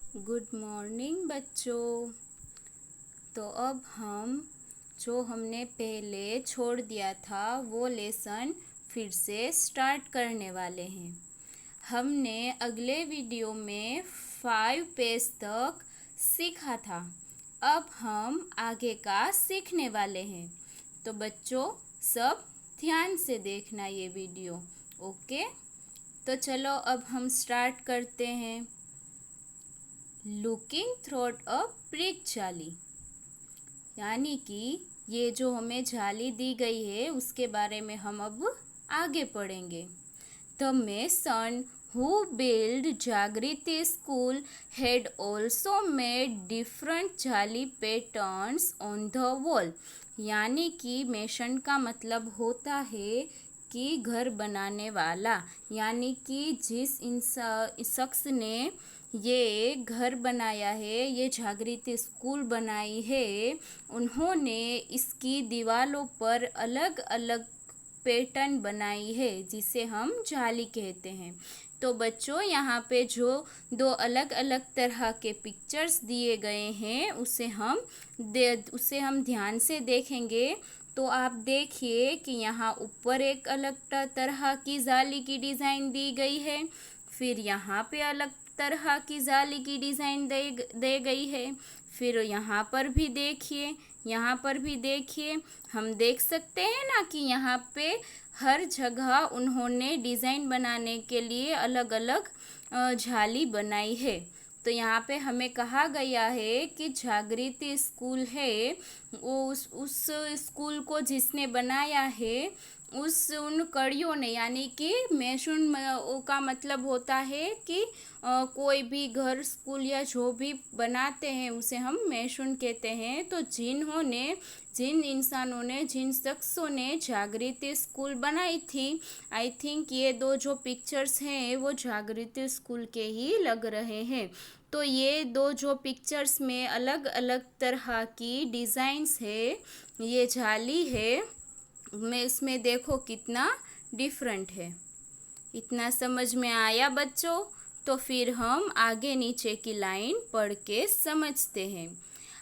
Good morning बच्चों। तो अब हम जो हमने पहले छोड़ दिया था वो लेसन फिर से स्टार्ट करने वाले हैं। हमने अगले वीडियो में 5 पेज तक सीखा था। अब हम आगे का सीखने वाले हैं। तो बच्चों सब ध्यान से देखना ये वीडियो। ओके, तो चलो अब हम स्टार्ट करते हैं। लुकिंग थ्रू अ ब्रिक जाली, यानी कि ये जो हमें जाली दी गई है उसके बारे में हम अब आगे पढ़ेंगे। The mason who built Jagriti School had also made different जाली patterns on the wall। यानी कि मेसन का मतलब होता है कि घर बनाने वाला, यानी कि जिस शख्स ने ये घर बनाया है, ये जागृति स्कूल बनाई है, उन्होंने इसकी दीवारों पर अलग अलग पैटर्न बनाई है जिसे हम जाली कहते हैं। तो बच्चों यहाँ पे जो दो अलग अलग तरह के पिक्चर्स दिए गए हैं उसे हम ध्यान से देखेंगे। तो आप देखिए कि यहाँ ऊपर एक अलग तरह की जाली की डिज़ाइन दी गई है, फिर यहाँ पे अलग तरह की जाली की डिज़ाइन दे गई है, फिर यहाँ पर भी देखिए, यहाँ पर भी देखिए। हम देख सकते हैं ना कि यहाँ पे हर जगह उन्होंने डिज़ाइन बनाने के लिए अलग अलग जाली बनाई है। तो यहाँ पे हमें कहा गया है कि जागृति स्कूल है, वो उस स्कूल को जिसने बनाया है उन कड़ियों ने, यानी कि मैसून का मतलब होता है कि कोई भी घर स्कूल या जो भी बनाते हैं उसे हम मैसून कहते हैं। तो जिन इंसानों ने, जिन शख्सों ने जागृति स्कूल बनाई थी, आई थिंक ये दो जो पिक्चर्स हैं वो जागृति स्कूल के ही लग रहे हैं। तो ये दो जो पिक्चर्स में अलग अलग तरह की डिज़ाइंस है, ये जाली है, मैं इसमें देखो कितना डिफरेंट है। इतना समझ में आया बच्चों? तो फिर हम आगे नीचे की लाइन पढ़ के समझते हैं।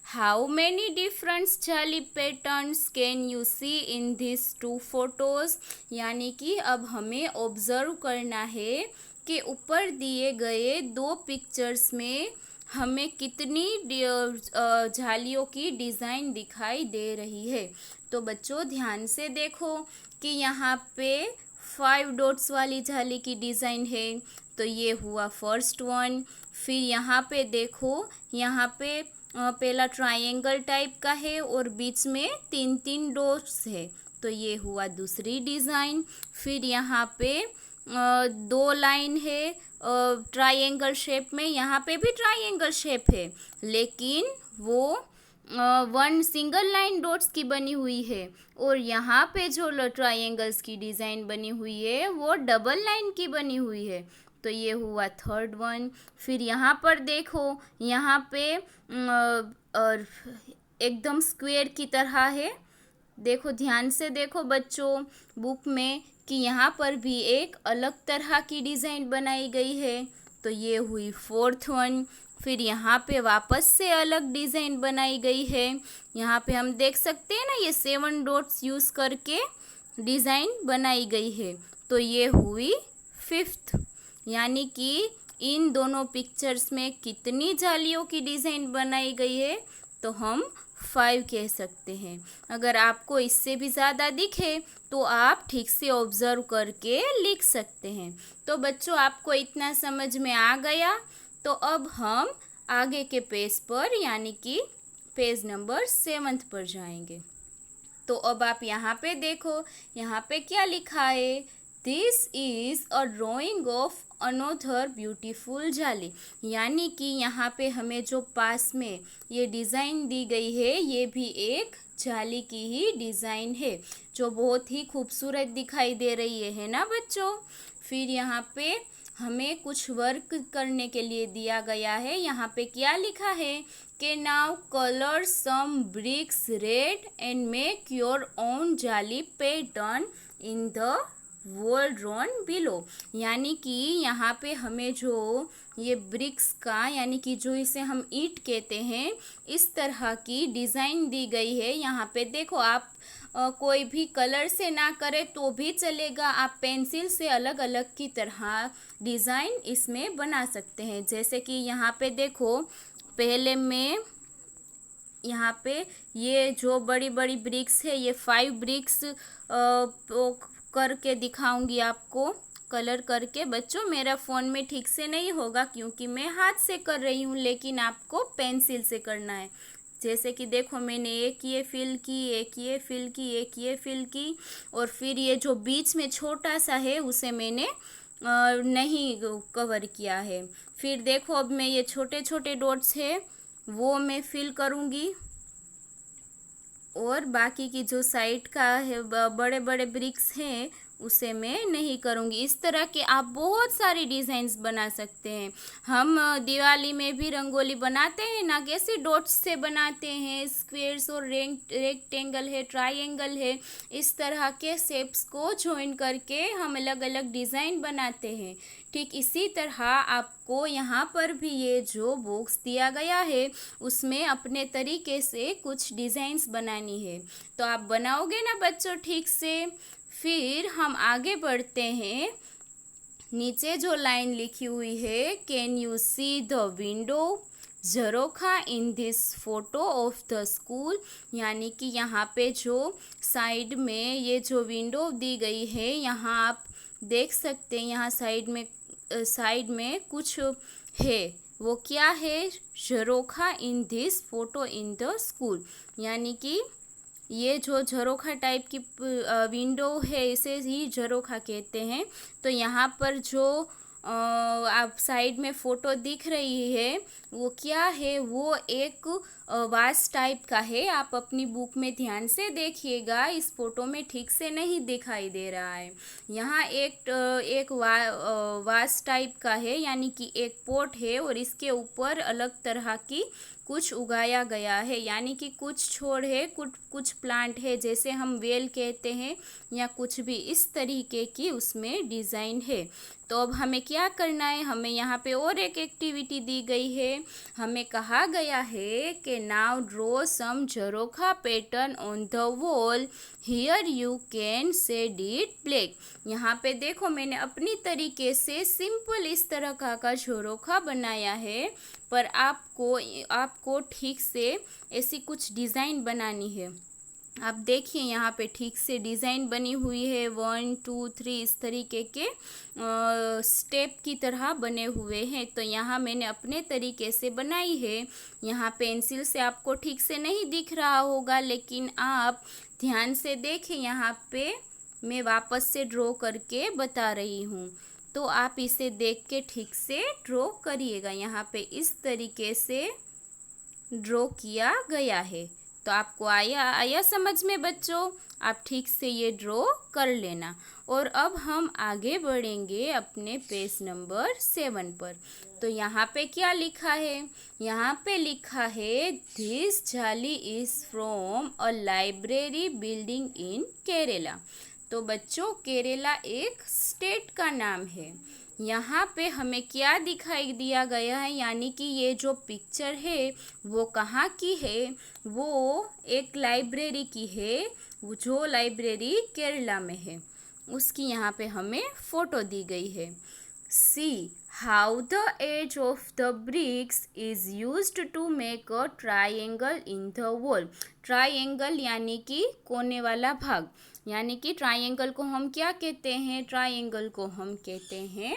How many different jaali patterns can you see in this 2 photos. यानी कि अब हमें ऑब्जर्व करना है कि ऊपर दिए गए 2 पिक्चर्स में हमें कितनी जालियों की डिज़ाइन दिखाई दे रही है। तो बच्चों ध्यान से देखो कि यहाँ पे 5 डॉट्स वाली जाली की डिज़ाइन है, तो ये हुआ फर्स्ट वन। फिर यहाँ पे देखो, यहाँ पे पहला ट्रायंगल टाइप का है और बीच में 3 डॉट्स है, तो ये हुआ दूसरी डिज़ाइन। फिर यहाँ पे 2 लाइन है ट्रायंगल शेप में, यहाँ पे भी ट्रायंगल शेप है लेकिन वो 1 सिंगल लाइन डॉट्स की बनी हुई है, और यहाँ पे जो ट्रायंगल्स की डिज़ाइन बनी हुई है वो डबल लाइन की बनी हुई है, तो ये हुआ थर्ड वन। फिर यहाँ पर देखो, यहाँ पे एकदम स्क्वायर की तरह है। देखो ध्यान से देखो बच्चों बुक में कि यहाँ पर भी एक अलग तरह की डिज़ाइन बनाई गई है, तो ये हुई फोर्थ वन। फिर यहाँ पे वापस से अलग डिज़ाइन बनाई गई है। यहाँ पे हम देख सकते हैं ना, ये 7 डॉट्स यूज़ करके डिज़ाइन बनाई गई है, तो ये हुई फिफ्थ। यानी कि इन दोनों पिक्चर्स में कितनी जालियों की डिज़ाइन बनाई गई है, तो हम 5 कह सकते हैं। अगर आपको इससे भी ज़्यादा दिखे तो आप ठीक से ऑब्ज़र्व करके लिख सकते हैं। तो बच्चों आपको इतना समझ में आ गया। तो अब हम आगे के पेज पर, यानी कि पेज नंबर 7 पर जाएंगे। तो अब आप यहाँ पे देखो, यहाँ पे क्या लिखा है, this is a drawing of another beautiful जाली। यानी कि यहाँ पे हमें जो पास में ये डिज़ाइन दी गई है ये भी एक जाली की ही डिज़ाइन है जो बहुत ही खूबसूरत दिखाई दे रही है ना बच्चों। फिर यहाँ पे हमें कुछ वर्क करने के लिए दिया गया है। यहाँ पे क्या लिखा है कि now colour some bricks red and make your own जाली pattern in the wall drawn below. यानी कि यहाँ पे हमें जो ये ब्रिक्स का यानी कि जो इसे हम ईंट कहते हैं, इस तरह की डिज़ाइन दी गई है। यहाँ पे देखो आप कोई भी कलर से ना करें तो भी चलेगा, आप पेंसिल से अलग अलग की तरह डिज़ाइन इसमें बना सकते हैं। जैसे कि यहाँ पे देखो, पहले मैं यहाँ पे ये जो बड़ी बड़ी ब्रिक्स है, ये 5 ब्रिक्स करके दिखाऊंगी आपको, कलर करके। बच्चों मेरा फ़ोन में ठीक से नहीं होगा क्योंकि मैं हाथ से कर रही हूँ, लेकिन आपको पेंसिल से करना है। जैसे कि देखो, मैंने एक ये फिल की, एक ये फिल की, एक ये फिल की, और फिर ये जो बीच में छोटा सा है उसे मैंने नहीं कवर किया है। फिर देखो, अब मैं ये छोटे छोटे डॉट्स है वो मैं फिल करूँगी, और बाकी की जो साइड का है बड़े बड़े ब्रिक्स हैं उसे मैं नहीं करूँगी। इस तरह के आप बहुत सारी डिज़ाइंस बना सकते हैं। हम दिवाली में भी रंगोली बनाते हैं ना, कैसे डॉट्स से बनाते हैं, स्क्वेयर्स और रेक्टेंगल है, ट्रायंगल है, इस तरह के शेप्स को ज्वाइन करके हम अलग अलग डिज़ाइन बनाते हैं। ठीक इसी तरह आपको यहाँ पर भी ये जो बॉक्स दिया गया है उसमें अपने तरीके से कुछ डिज़ाइंस बनानी है। तो आप बनाओगे ना बच्चों ठीक से। फिर हम आगे बढ़ते हैं। नीचे जो लाइन लिखी हुई है, can you see the window झरोखा in this photo of the school, यानी कि यहाँ पे जो साइड में ये जो विंडो दी गई है, यहाँ आप देख सकते हैं, यहाँ साइड में कुछ है। वो क्या है? झरोखा in this photo in the school, यानी कि ये जो झरोखा टाइप की विंडो है इसे ही झरोखा कहते हैं। तो यहाँ पर जो आप साइड में फ़ोटो दिख रही है वो क्या है? वो एक वास टाइप का है। आप अपनी बुक में ध्यान से देखिएगा, इस फोटो में ठीक से नहीं दिखाई दे रहा है। यहाँ एक वास टाइप का है, यानी कि एक पॉट है और इसके ऊपर अलग तरह की कुछ उगाया गया है, यानी कि कुछ छोड़ है, कुछ प्लांट है, जैसे हम वेल कहते हैं, या कुछ भी इस तरीके की उसमें डिज़ाइन है। तो अब हमें क्या करना है? हमें यहाँ पे और एक एक्टिविटी दी गई है। हमें कहा गया है कि नाउ ड्रॉ सम झरोखा pattern on the wall, here you can shade it black. यहाँ पे देखो, मैंने अपनी तरीके से सिंपल इस तरह का झरोखा बनाया है, पर आपको ठीक से ऐसी कुछ डिज़ाइन बनानी है। आप देखिए यहाँ पे ठीक से डिज़ाइन बनी हुई है, 1 2 3 इस तरीके के स्टेप की तरह बने हुए हैं। तो यहाँ मैंने अपने तरीके से बनाई है। यहाँ पेंसिल से आपको ठीक से नहीं दिख रहा होगा, लेकिन आप ध्यान से देखें, यहाँ पे मैं वापस से ड्रॉ करके बता रही हूँ, तो आप इसे देख के ठीक से ड्रॉ करिएगा। यहाँ पे इस तरीके से ड्रॉ किया गया है। तो आपको आया समझ में बच्चों? आप ठीक से ये ड्रॉ कर लेना। और अब हम आगे बढ़ेंगे अपने पेज नंबर 7 पर। तो यहाँ पे क्या लिखा है? यहाँ पे लिखा है, दिस जाली is from a library building in Kerala. तो बच्चों, केरला एक स्टेट का नाम है। यहाँ पे हमें क्या दिखाई दिया गया है, यानी कि ये जो पिक्चर है वो कहाँ की है? वो एक लाइब्रेरी की है, जो लाइब्रेरी केरला में है, उसकी यहाँ पे हमें फ़ोटो दी गई है। See how the edge of the bricks is used to make a triangle in the wall. Triangle यानी कि कोने वाला भाग, यानी कि ट्राइंगल को हम क्या कहते हैं? ट्राइंगल को हम कहते हैं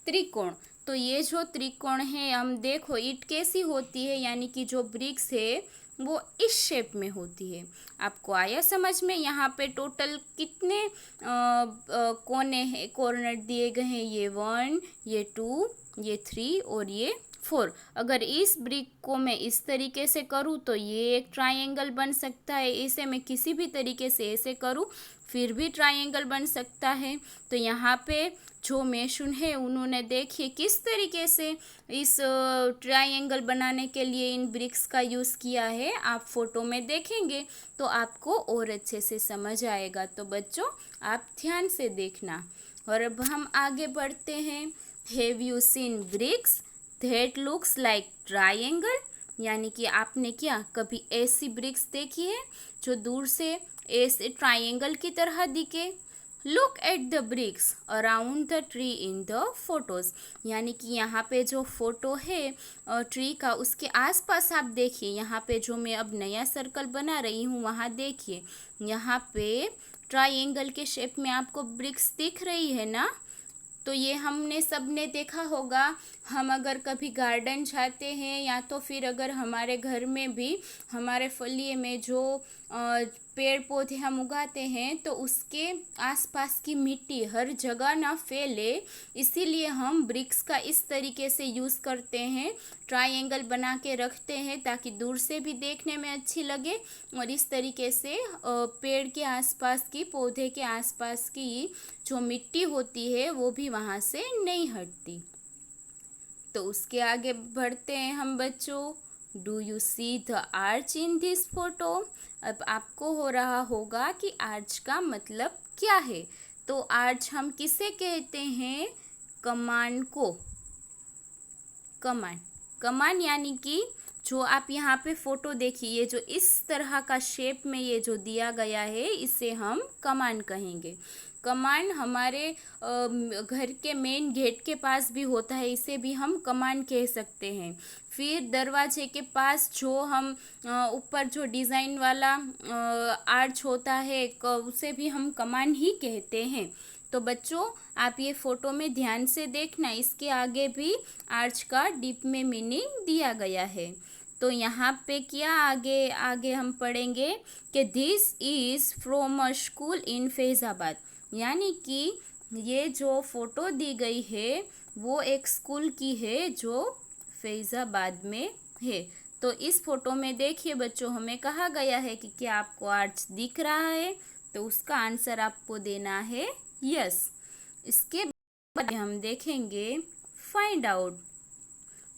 त्रिकोण। तो ये जो त्रिकोण है, हम देखो ईंट कैसी होती है, यानी कि जो ब्रिक्स है वो इस शेप में होती है। आपको आया समझ में? यहाँ पे टोटल कितने कोने हैं, कॉर्नर दिए गए हैं? ये 1, ये 2, ये 3 और ये 4। अगर इस ब्रिक को मैं इस तरीके से करूँ तो ये एक ट्रायंगल बन सकता है। इसे मैं किसी भी तरीके से ऐसे करूँ फिर भी ट्रायंगल बन सकता है। तो यहाँ पे जो मेशन है उन्होंने देखिए किस तरीके से इस ट्रायंगल बनाने के लिए इन ब्रिक्स का यूज़ किया है। आप फोटो में देखेंगे तो आपको और अच्छे से समझ आएगा। तो बच्चों, आप ध्यान से देखना। और अब हम आगे बढ़ते हैं। Have you seen bricks? That looks like triangle, यानी कि आपने क्या कभी ऐसी ब्रिक्स देखी है जो दूर से ऐसे ट्राइंगल की तरह दिखे? Look at the bricks around the tree in the photos, यानी कि यहाँ पे जो फोटो है ट्री का, उसके आसपास आप देखिए, यहाँ पे जो मैं अब नया सर्कल बना रही हूँ वहाँ देखिए, यहाँ पे ट्राइंगल के शेप में आपको ब्रिक्स दिख रही है ना। तो ये हमने सब ने देखा होगा। हम अगर कभी गार्डन जाते हैं या तो फिर अगर हमारे घर में भी हमारे फलिए में जो पेड़ पौधे हम उगाते हैं तो उसके आसपास की मिट्टी हर जगह ना फैले, इसीलिए हम ब्रिक्स का इस तरीके से यूज़ करते हैं, ट्रायंगल बना के रखते हैं ताकि दूर से भी देखने में अच्छी लगे और इस तरीके से पेड़ के आसपास की, पौधे के आसपास की जो मिट्टी होती है वो भी वहाँ से नहीं हटती। तो उसके आगे बढ़ते हैं हम बच्चों। Do you see the arch in this photo? अब आपको हो रहा होगा कि आर्च का मतलब क्या है। तो आर्च हम किसे कहते हैं? कमान को। कमान, कमान यानी कि जो आप यहाँ पे फोटो देखिए, ये जो इस तरह का शेप में ये जो दिया गया है इसे हम कमान कहेंगे। कमान हमारे घर के मेन गेट के पास भी होता है, इसे भी हम कमान कह सकते हैं। फिर दरवाजे के पास जो हम ऊपर जो डिज़ाइन वाला आर्च होता है उसे भी हम कमान ही कहते हैं। तो बच्चों आप ये फ़ोटो में ध्यान से देखना, इसके आगे भी आर्च का डीप में मीनिंग दिया गया है। तो यहाँ पे क्या आगे आगे हम पढ़ेंगे कि this is from a school इन फैज़ाबाद, यानी कि ये जो फ़ोटो दी गई है वो एक स्कूल की है जो फैज़ाबाद में है। तो इस फोटो में देखिए बच्चों, हमें कहा गया है कि क्या आपको आर्च दिख रहा है, तो उसका आंसर आपको देना है यस। इसके बाद हम देखेंगे find out.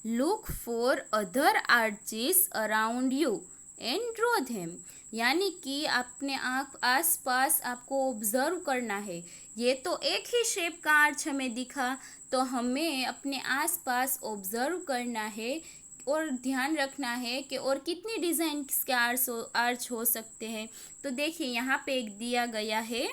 Look for other arches around you and draw them, यानी कि अपने आस पास आपको ऑब्जर्व करना है। ये तो एक ही शेप का आर्च हमें दिखा, तो हमें अपने आस पास ऑब्जर्व करना है और ध्यान रखना है कि और कितनी डिज़ाइन के आर्च हो सकते हैं। तो देखिए यहाँ पे एक दिया गया है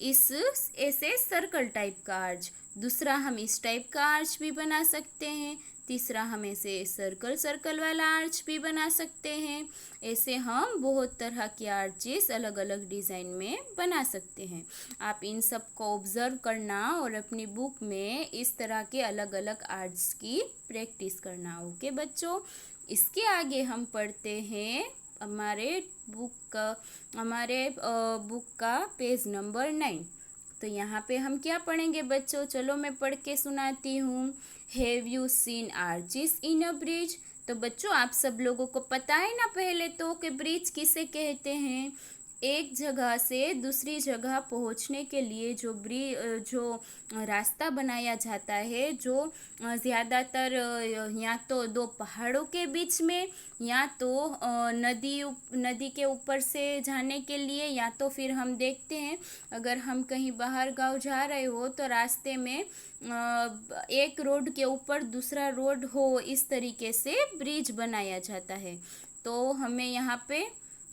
इस ऐसे सर्कल टाइप का आर्च, दूसरा हम इस टाइप का आर्च भी बना सकते हैं, तीसरा हम ऐसे सर्कल सर्कल वाला आर्च भी बना सकते हैं। ऐसे हम बहुत तरह के आर्चेस अलग अलग डिज़ाइन में बना सकते हैं। आप इन सब को ऑब्ज़र्व करना और अपनी बुक में इस तरह के अलग अलग आर्ट्स की प्रैक्टिस करना। ओके बच्चों, इसके आगे हम पढ़ते हैं हमारे बुक का पेज नंबर 9। तो यहाँ पे हम क्या पढ़ेंगे बच्चों? चलो मैं पढ़ के सुनाती हूँ। Have you scene Archies in a bridge? तो बच्चों आप सब लोगों को पता है ना पहले तो कि ब्रिज किसे कहते हैं। एक जगह से दूसरी जगह पहुंचने के लिए जो रास्ता बनाया जाता है, जो ज़्यादातर या तो दो पहाड़ों के बीच में या तो नदी के ऊपर से जाने के लिए, या तो फिर हम देखते हैं अगर हम कहीं बाहर गांव जा रहे हो तो रास्ते में एक रोड के ऊपर दूसरा रोड हो, इस तरीके से ब्रिज बनाया जाता है। तो हमें यहाँ पे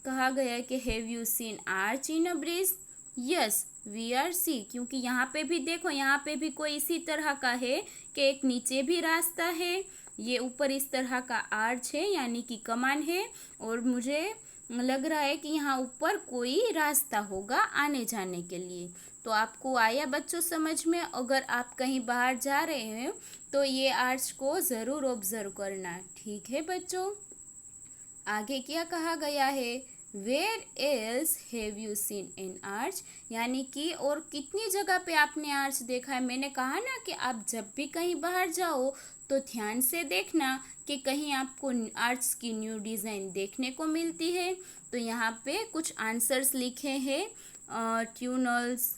कहा गया है कि have you seen arch in a bridge? Yes we are see, क्योंकि यहाँ पे भी देखो, यहाँ पे भी कोई इसी तरह का है कि एक नीचे भी रास्ता है, ये ऊपर इस तरह का आर्च है यानी कि कमान है, और मुझे लग रहा है कि यहाँ ऊपर कोई रास्ता होगा आने जाने के लिए। तो आपको आया बच्चों समझ में? अगर आप कहीं बाहर जा रहे हैं तो ये आर्च को ज़रूर ऑब्जर्व करना, ठीक है बच्चों। आगे क्या कहा गया है? Where else have you seen an arch, यानी कि और कितनी जगह पे आपने आर्च देखा है। मैंने कहा ना कि आप जब भी कहीं बाहर जाओ तो ध्यान से देखना कि कहीं आपको आर्च की न्यू डिज़ाइन देखने को मिलती है। तो यहाँ पे कुछ आंसर्स लिखे हैं, ट्यूनल्स,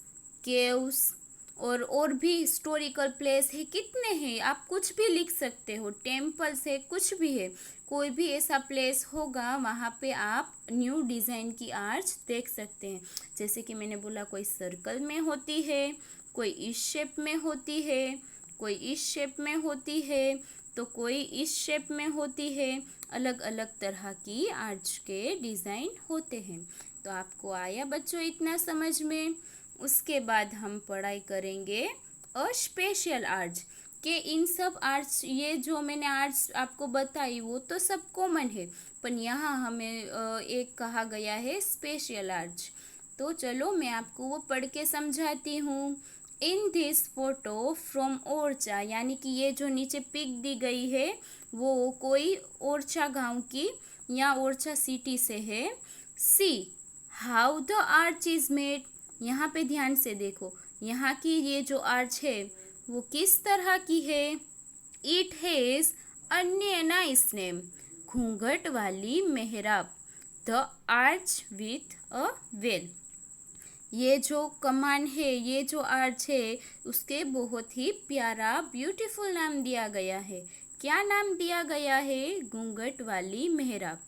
केव्स और भी हिस्टोरिकल प्लेस है, कितने हैं, आप कुछ भी लिख सकते हो, टेम्पल्स है, कुछ भी है, कोई भी ऐसा प्लेस होगा वहाँ पे आप न्यू डिज़ाइन की आर्च देख सकते हैं। जैसे कि मैंने बोला कोई सर्कल में होती है, कोई इस शेप में होती है, कोई इस शेप में होती है, तो कोई इस शेप में होती है। अलग अलग तरह की आर्च के डिज़ाइन होते हैं। तो आपको आया बच्चों इतना समझ में। उसके बाद हम पढ़ाई करेंगे स्पेशल आर्च के इन सब आर्ट्स, ये जो मैंने आर्ट्स आपको बताई वो तो सब कॉमन है, पर यहाँ हमें एक कहा गया है स्पेशल आर्च। तो चलो मैं आपको वो पढ़ के समझाती हूँ। इन दिस फोटो फ्रॉम ओरछा, यानी कि ये जो नीचे पिक दी गई है वो कोई ओरछा गांव की या ओरछा सिटी से है। See how the arch is made, यहाँ पे ध्यान से देखो, यहाँ की ये जो आर्च है वो किस तरह की है। इट हैज़ अन्य नाइस नेम, घूंघट वाली मेहराब। The arch with a well, ये जो कमान है, ये जो आर्च है, उसके बहुत ही प्यारा ब्यूटीफुल नाम दिया गया है। क्या नाम दिया गया है? घूंघट वाली मेहराब।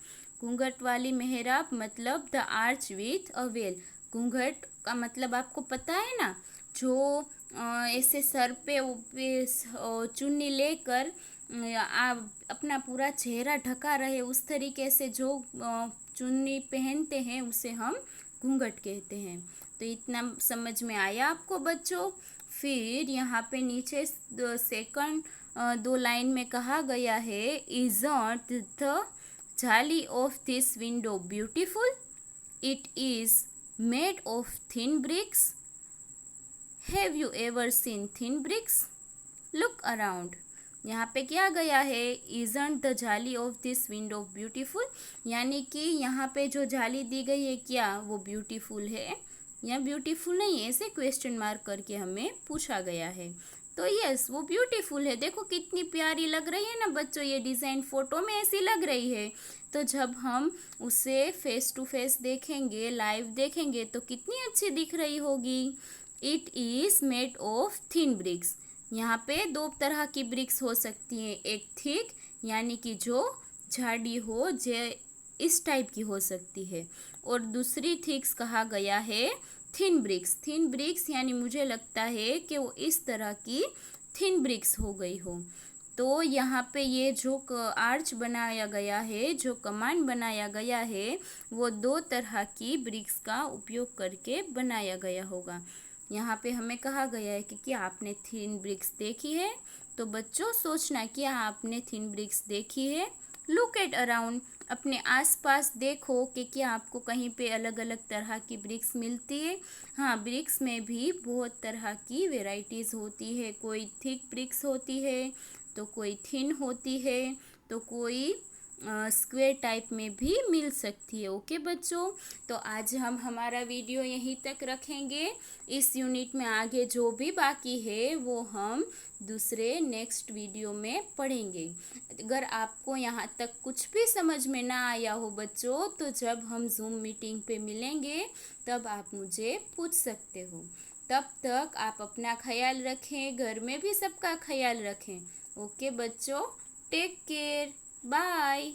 घूंघट वाली मेहराब मतलब the arch with a well. घूंघट का मतलब आपको पता है ना, जो ऐसे सर पे चुन्नी लेकर अपना पूरा चेहरा ढका रहे, उस तरीके से जो चुन्नी पहनते हैं उसे हम घूंघट कहते हैं। तो इतना समझ में आया आपको बच्चों। फिर यहाँ पे नीचे सेकंड दो लाइन में कहा गया है, isn't the jaali of this window beautiful, it is made of thin bricks. Have you ever seen thin bricks? Look around. यहाँ पे क्या गया है, isn't the jaali of this window beautiful, यानी कि यहाँ पे जो जाली दी गई है क्या वो ब्यूटीफुल है या ब्यूटीफुल नहीं है, ऐसे क्वेश्चन मार्क करके हमें पूछा गया है। तो यस, वो ब्यूटीफुल है। देखो कितनी प्यारी लग रही है ना बच्चों, ये डिज़ाइन फ़ोटो में ऐसी लग रही है। तो जब हम उसे फेस टू फेस देखेंगे, लाइव देखेंगे, तो कितनी अच्छी दिख रही होगी। It is made of thin bricks, यहाँ पे दो तरह की ब्रिक्स हो सकती हैं। एक थिक यानी कि जो झाड़ी हो, जो इस टाइप की हो सकती है, और दूसरी थिक्स कहा गया है थिन ब्रिक्स। थिन ब्रिक्स यानी मुझे लगता है कि वो इस तरह की थिन ब्रिक्स हो गई हो। तो यहाँ पे ये जो आर्च बनाया गया है, जो कमान बनाया गया है, वो दो तरह की ब्रिक्स का उपयोग करके बनाया गया होगा। यहाँ पे हमें कहा गया है कि क्या आपने थिन ब्रिक्स देखी है? तो बच्चों सोचना, क्या आपने थिन ब्रिक्स देखी है? लुक एट अराउंड, अपने आसपास देखो कि क्या आपको कहीं पे अलग अलग तरह की ब्रिक्स मिलती है। हाँ, ब्रिक्स में भी बहुत तरह की वेराइटीज़ होती है। कोई थिक ब्रिक्स होती है, तो कोई थिन होती है, तो कोई स्क्वायर टाइप में भी मिल सकती है। ओके बच्चों, तो आज हम हमारा वीडियो यहीं तक रखेंगे। इस यूनिट में आगे जो भी बाकी है वो हम दूसरे नेक्स्ट वीडियो में पढ़ेंगे। अगर आपको यहाँ तक कुछ भी समझ में ना आया हो बच्चों, तो जब हम जूम मीटिंग पे मिलेंगे तब आप मुझे पूछ सकते हो। तब तक आप अपना ख्याल रखें, घर में भी सबका ख्याल रखें। ओके बच्चों, टेक केयर, बाय।